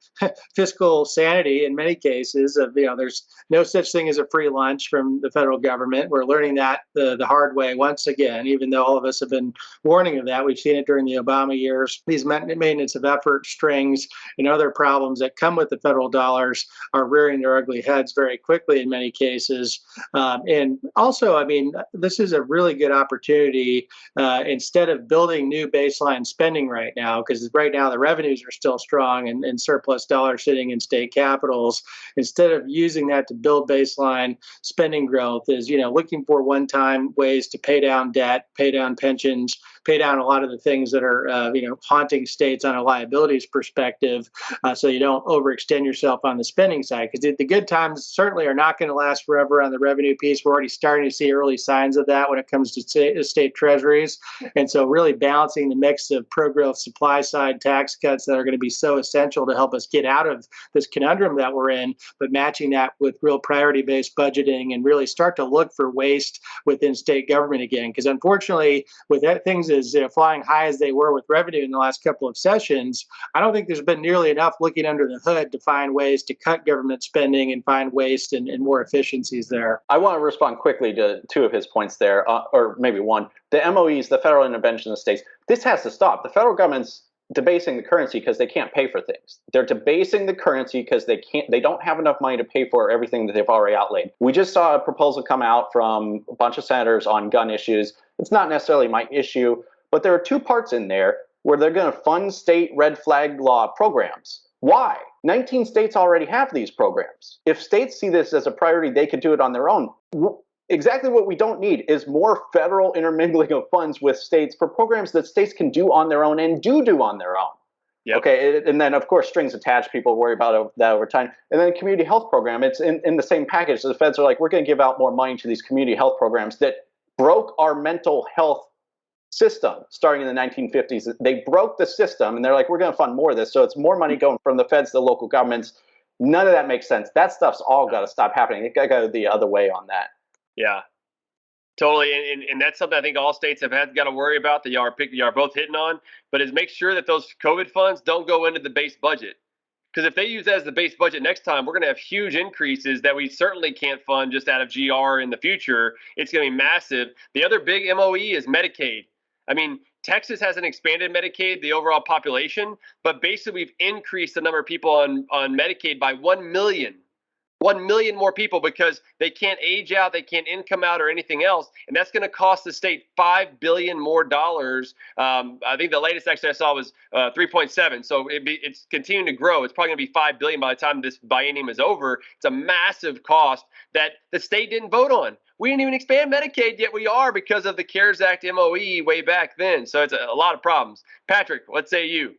fiscal sanity in many cases of, there's no such thing as a free lunch from the federal government. We're learning that the hard way once again, even though all of us have been warning of that. We've seen it during the Obama years. These maintenance of effort strings and other problems that come with the federal dollars are rearing their ugly heads very quickly in many cases. And also, I mean, this is a really good opportunity instead of building new baseline spending right now, because right now the revenues are still strong and surplus dollars sitting in state capitals. Instead of using that to build baseline spending growth, is looking for one-time ways to pay down debt, pay down pensions, pay down a lot of the things that are haunting states on a liabilities perspective, so you don't overextend yourself on the spending side. Because the good times certainly are not going to last forever on the revenue piece. We're already starting to see early signs of that when it comes to state treasuries. And so really balancing the mix of pro-growth supply side tax cuts that are going to be so essential to help us get out of this conundrum that we're in, but matching that with real priority-based budgeting and really start to look for waste within state government again. Because unfortunately, with things as flying high as they were with revenue in the last couple of sessions, I don't think there's been nearly enough looking under the hood to find ways to cut government spending and find waste and more efficiencies there.
I want to respond quickly to two of his points there, or maybe one. The MOEs, the federal intervention of states, this has to stop. The federal government's debasing the currency because they can't pay for things. They're debasing the currency because they don't have enough money to pay for everything that they've already outlaid. We just saw a proposal come out from a bunch of senators on gun issues. It's not necessarily my issue, but there are two parts in there where they're going to fund state red flag law programs. Why? 19 states already have these programs. If states see this as a priority, they could do it on their own. Exactly what we don't need is more federal intermingling of funds with states for programs that states can do on their own and do on their own. Yep. Okay, and then of course strings attached, people worry about that over time. And then community health program, it's in the same package. So the feds are like, we're going to give out more money to these community health programs that broke our mental health system starting in the 1950s. They broke the system and they're like, we're going to fund more of this. So it's more money going from the feds to the local governments. None of that makes sense. That stuff's all got to stop happening. It got to go the other way on that.
Yeah, totally. And that's something I think all states have got to worry about that you are both hitting on, but is make sure that those COVID funds don't go into the base budget. Because if they use that as the base budget next time, we're going to have huge increases that we certainly can't fund just out of GR in the future. It's going to be massive. The other big MOE is Medicaid. I mean, Texas hasn't expanded Medicaid, the overall population, but basically we've increased the number of people on Medicaid by 1 million. 1 million more people because they can't age out, they can't income out or anything else. And that's going to cost the state $5 billion more dollars. I think the latest actually I saw was 3.7. So it's continuing to grow. It's probably going to be $5 billion by the time this biennium is over. It's a massive cost that the state didn't vote on. We didn't even expand Medicaid, yet we are because of the CARES Act MOE way back then. So it's a lot of problems. Patrick, what say you?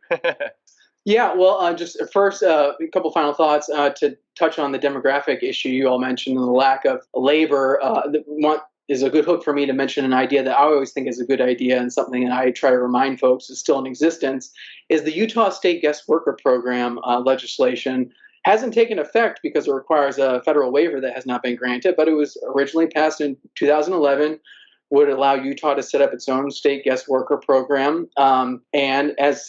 Yeah, well, just first, a couple final thoughts to touch on the demographic issue you all mentioned and the lack of labor. One is a good hook for me to mention an idea that I always think is a good idea and something that I try to remind folks is still in existence, is the Utah State Guest Worker Program legislation. Hasn't taken effect because it requires a federal waiver that has not been granted, but it was originally passed in 2011. would allow Utah to set up its own state guest worker program. And as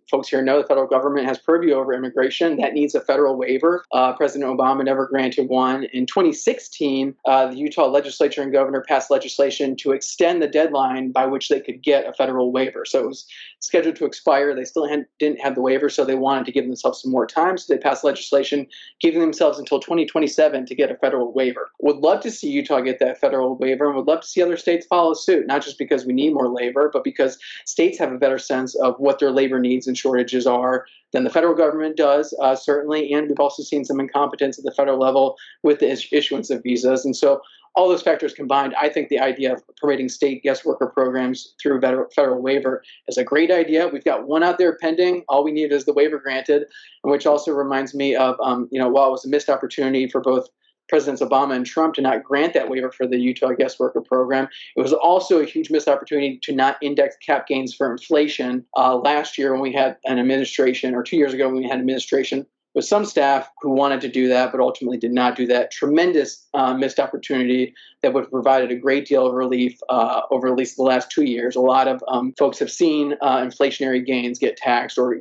folks here know, the federal government has purview over immigration. That needs a federal waiver. President Obama never granted one. In 2016, the Utah legislature and governor passed legislation to extend the deadline by which they could get a federal waiver. So it was scheduled to expire. They still didn't have the waiver, so they wanted to give themselves some more time. So they passed legislation giving themselves until 2027 to get a federal waiver. Would love to see Utah get that federal waiver, and would love to see other states follow suit, not just because we need more labor, but because states have a better sense of what their labor needs and shortages are than the federal government does, certainly. And we've also seen some incompetence at the federal level with the issuance of visas. And so all those factors combined, I think the idea of permitting state guest worker programs through federal waiver is a great idea. We've got one out there pending. All we need is the waiver granted, and which also reminds me of, while it was a missed opportunity for both Presidents Obama and Trump to not grant that waiver for the Utah guest worker program, it was also a huge missed opportunity to not index cap gains for inflation last year when we had an administration, or 2 years ago when we had an administration with some staff who wanted to do that, but ultimately did not do that. Tremendous missed opportunity that would have provided a great deal of relief over at least the last 2 years. A lot of folks have seen inflationary gains get taxed or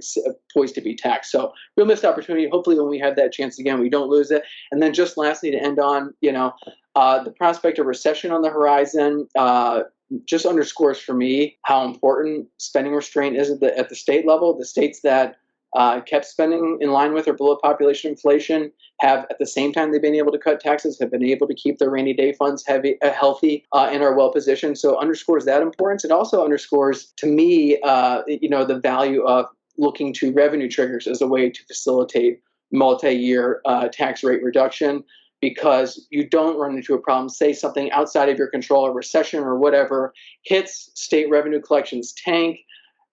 poised to be taxed. So real missed opportunity. Hopefully when we have that chance again, we don't lose it. And then just lastly, to end on, the prospect of recession on the horizon just underscores for me how important spending restraint is at the state level. The states that kept spending in line with or below population inflation have, at the same time they've been able to cut taxes, have been able to keep their rainy day funds healthy and are well positioned. So underscores that importance. It also underscores to me, the value of looking to revenue triggers as a way to facilitate multi-year tax rate reduction, because you don't run into a problem, say something outside of your control, a recession or whatever, hits, state revenue collections tank,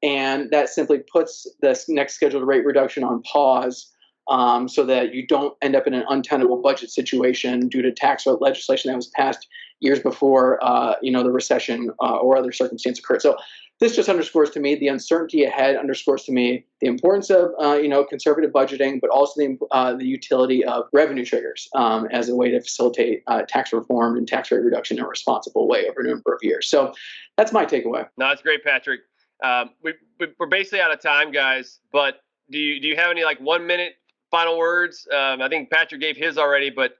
and that simply puts the next scheduled rate reduction on pause, so that you don't end up in an untenable budget situation due to tax legislation that was passed years before the recession or other circumstance occurred. So this just underscores to me the uncertainty ahead, underscores to me the importance of conservative budgeting, but also the utility of revenue triggers as a way to facilitate tax reform and tax rate reduction in a responsible way over a number of years. So that's my takeaway.
No, that's great, Patrick. We're basically out of time, guys, but do you have any 1 minute final words? I think Patrick gave his already, but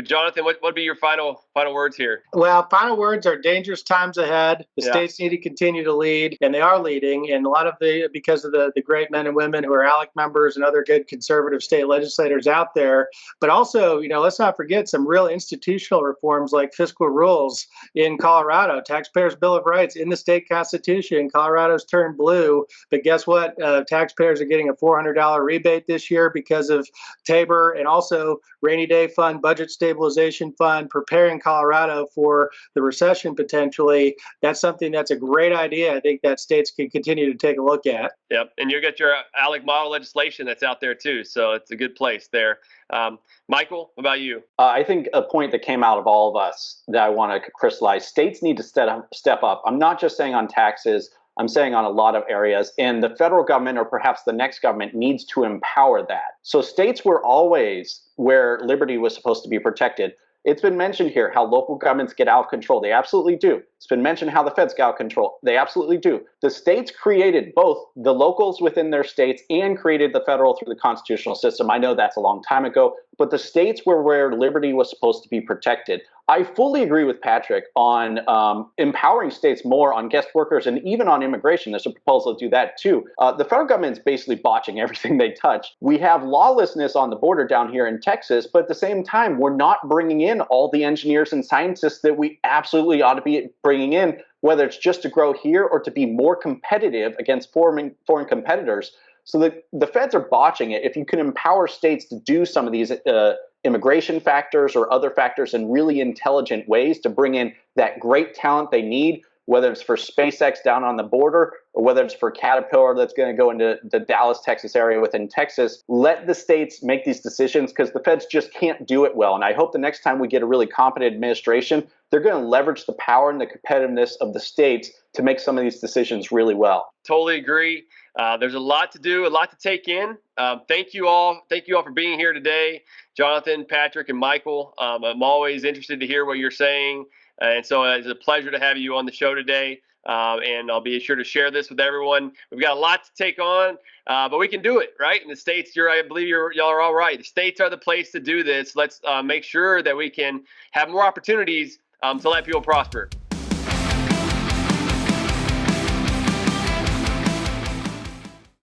Jonathan, what would be your final words here?
Well, final words are dangerous times ahead. The
Yeah.
states need to continue to lead, and they are leading. And a lot of because of the great men and women who are ALEC members and other good conservative state legislators out there. But also, let's not forget some real institutional reforms like fiscal rules in Colorado, Taxpayers' Bill of Rights in the state constitution. Colorado's turned blue, but guess what? Taxpayers are getting a $400 rebate this year because of Tabor, and also rainy day fund, budget stabilization fund, preparing Colorado for the recession potentially. That's something that's a great idea. I think that states can continue to take a look at.
Yep, and you'll get your ALEC model legislation that's out there too, so it's a good place there. Michael, what about you?
I think a point that came out of all of us that I want to crystallize: states need to step up. I'm not just saying on taxes, I'm saying on a lot of areas, and the federal government, or perhaps the next government, needs to empower that. So states were always where liberty was supposed to be protected. It's been mentioned here how local governments get out of control. They absolutely do. It's been mentioned how the feds get out of control. They absolutely do. The states created both the locals within their states and created the federal through the constitutional system. I know that's a long time ago, but the states were where liberty was supposed to be protected. I fully agree with Patrick on empowering states more on guest workers and even on immigration. There's a proposal to do that too. The federal government is basically botching everything they touch. We have lawlessness on the border down here in Texas, but at the same time, we're not bringing in all the engineers and scientists that we absolutely ought to be bringing in, whether it's just to grow here or to be more competitive against foreign competitors. So the feds are botching it. If you can empower states to do some of these immigration factors or other factors in really intelligent ways to bring in that great talent they need, whether it's for SpaceX down on the border or whether it's for Caterpillar that's going to go into the Dallas, Texas area within Texas, let the states make these decisions, because the feds just can't do it well. And I hope the next time we get a really competent administration, they're going to leverage the power and the competitiveness of the states to make some of these decisions really well.
Totally agree. There's a lot to do, a lot to take in. Thank you all. Thank you all for being here today, Jonathan, Patrick, and Michael. I'm always interested to hear what you're saying. And so it's a pleasure to have you on the show today. And I'll be sure to share this with everyone. We've got a lot to take on, but we can do it, right? In the States, I believe y'all are all right. The States are the place to do this. Let's make sure that we can have more opportunities to let people prosper.